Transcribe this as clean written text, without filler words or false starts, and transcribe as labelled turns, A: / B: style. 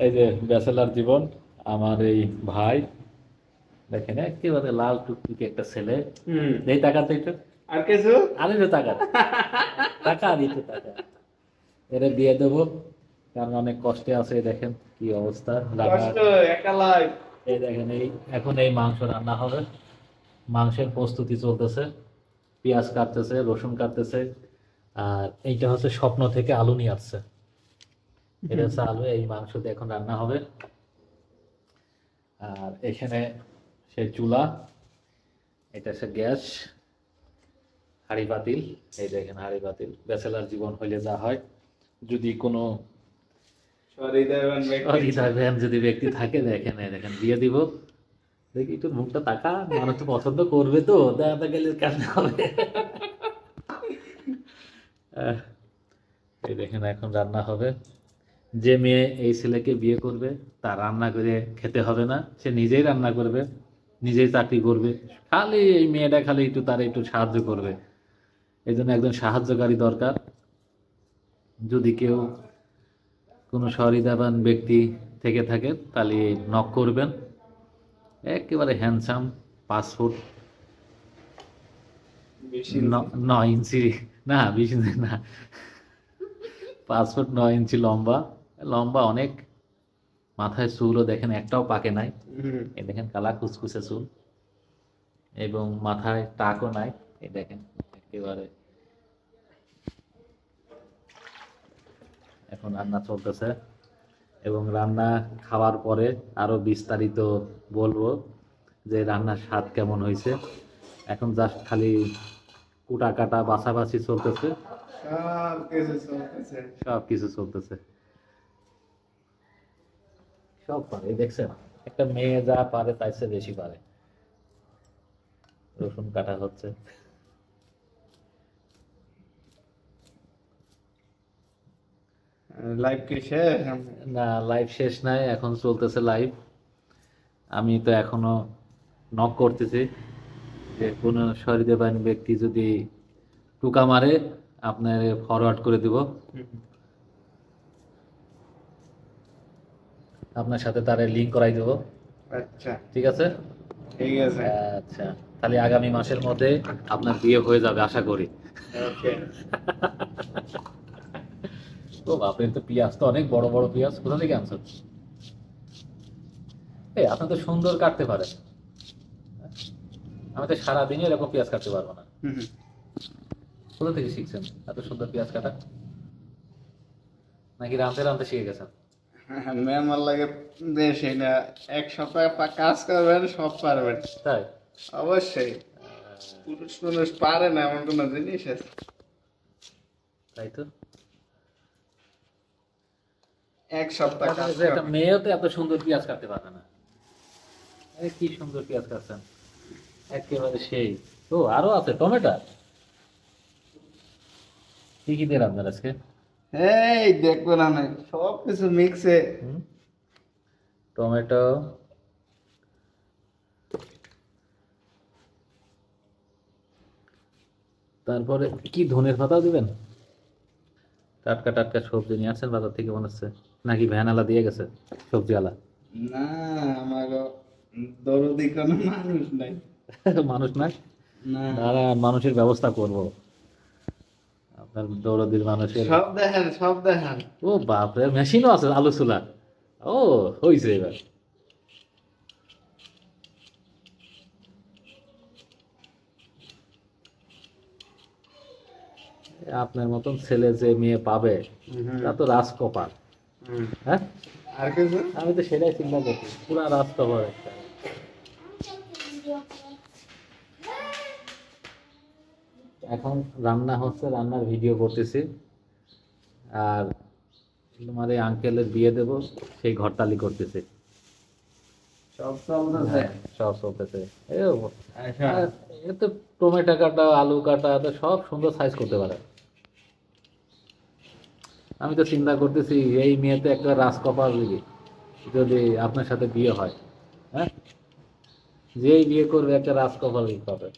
A: এই যে ব্যাচেলার জীবন, আমার এই ভাই দেখেন একেবারে লাল টুকটুকে একটা ছেলে। এই টাকাতে একটু
B: আর কিছু
A: আরে যে টাকা টাকা দিতে টাকা এরে বিয়ে দেবো, কারণ অনেক কষ্টে আছে। দেখেন কি অবস্থা রান্নার।
B: কষ্ট একা লাইফ।
A: এই দেখেন এখন এই মাংস রান্না হবে, মাংসের প্রস্তুতি চলতেছে, পেঁয়াজ কাটতেছে, রসুন কাটতেছে। আর এইটা হচ্ছে স্বপ্ন থেকে আলু নিয়ে আসছে, এটা হচ্ছে আলু। এই মাংস দিয়ে এখন রান্না হবে। আর এখানে সেই চুলা, এটা হচ্ছে গ্যাস, হাঁড়ি পাতিল। এই দেখেন হাঁড়ি পাতিল, ব্যাচেলার জীবন হইলে যা হয়। যদি কোনো
B: সহৃদয়বান ব্যক্তি
A: হৃদয়বান যদি ব্যক্তি থাকে, দেখেন এই দেখেন দিয়ে দিব। দেখি একটু মুখটা তাকা, মানুষ তো পছন্দ করবে, তো দেখা গেলে কেমন হবে। আহ, এই দেখেন এখন রান্না হবে। যে মেয়ে এই ছেলেকে বিয়ে করবে তার রান্না করে খেতে হবে না, সে নিজেই রান্না করবে, নিজেই চাকরি করবে। খালি এই মেয়েটা খালি একটু তার একটু সাহায্য করবে। এই জন্য একজন সাহায্যকারী দরকার। যদি কেউ কোনো সহৃদয়বান ব্যক্তি থেকে থাকে তাহলে নক করবেন। একেবারে হ্যান্ডসাম, 5 ফুট
B: বেশি
A: 9 ইঞ্চি, না 20 ইঞ্চি না, 5 ফুট 9 ইঞ্চি লম্বা। লম্বা অনেক। মাথায় চুলও দেখেন একটাও পাকে নাই। এই দেখেন কালা কুচকুচে চুল, এবং মাথায় টাকও নাই। এই দেখেন একেবারে। এখন রান্না চলতেছে, এবং রান্না খাওয়ার পরে আরো বিস্তারিত বলবো যে রান্নার স্বাদ কেমন হয়েছে। এখন জাস্ট খালি কুটা কাটা বাছাবাছি চলতেছে,
B: সব কিছু চলতেছে।
A: সব কিছু চলতেছে। সব পারে, এই দেখছেন একটা মেয়ে যা পারে তার চেয়ে বেশি পারে। রসুন কাটা হচ্ছে।
B: লাইফ কি শেষ?
A: না, লাইভ শেষ নাই, এখন চলতেছে লাইভ। আমি তো এখনো নক করতেছি যে কোনো সহৃদয়বান ব্যক্তি যদি টুকা মারে আপনার ফরওয়ার্ড করে দিব, আপনার সাথে তার লিঙ্ক করাই দেবো।
B: আচ্ছা
A: ঠিক আছে।
B: ঠিক আছে।
A: আচ্ছা, তাহলে আগামী মাসের মধ্যে আপনার বিয়ে হয়ে যাবে আশা করি।
B: ওকে।
A: ও আপনার তো পেঁয়াজ তো অনেক বড় বড় পেঁয়াজ, কোথা থেকে আনছেন? এই আপনি তো সুন্দর কাটতে পারেন, আমি তো সারাদিনই এরকম পেঁয়াজ কাটতে পারবো না। কোথা থেকে শিখছেন এত সুন্দর পেঁয়াজ কাটা? নাকি রাঁধতে রাঁধতে শিখে গেছেন?
B: মেহমান লাগে দেশে না, 1 সপ্তাহ কাজ করবেন সব পারবেন।
A: তাই?
B: অবশ্যই। পুরুষ মানুষ পারে না এমন কোনো জিনিস আছে?
A: তাই তো।
B: 1 সপ্তাহ কাজ
A: যে একটা মেয়েও তো এত সুন্দর পেঁয়াজ কাটতে পারে না। আরে কি সুন্দর পেঁয়াজ কাটছেন, একেবারে সেই। ও আরো আছে টমেটো, কি কি দিয়ে রান্নার আজকে?
B: এই দেখবো না না সব কিছু মিক্সে।
A: হুম, টমেটো, তারপরে কি ধনের পাতাও দিবেন? টাটকা টাটকা সবজি নিয়ে আসছেন বাজার থেকে মনে হচ্ছে, নাকি ভ্যান আলা দিয়ে গেছে সবজিওয়ালা?
B: না, আমার দরদি কোনো মানুষ নাই।
A: মানুষ না?
B: না,
A: দাঁড়া, মানুষের ব্যবস্থা করব। আপনার দৌড়দির মানুষের।
B: সব দেখেন সব দেখেন।
A: ও বাপরে, মেশিনও আছে আলু চুলা। ও হয়েছে এবার। আপনার মতন ছেলে যে মেয়ে পাবে তা তো রাজকপাল। হ্যাঁ,
B: আর কিছু?
A: আমি তো সেটাই চিন্তা করছি, পুরা রাজকপাল একটা। এখন রান্না হচ্ছে, রান্নার ভিডিও করতেছি। আর তোমার এই আঙ্কেলের বিয়ে দেব, সেই ঘরতালি করতেছে।
B: সব চলতেছে।
A: হ্যাঁ, সব চলতেছে।
B: আচ্ছা।
A: এ তো টমেটো কাটা, আলু কাটা, তো সব সুন্দর সাইজ করতে পারে। আমি তো চিন্তা করতেছি এই মেয়েতে একটা রাজকপাল যদি আপনার সাথে বিয়ে হয়। হ্যাঁ, যেই বিয়ে করবে একটা রাজকপাল পাবে।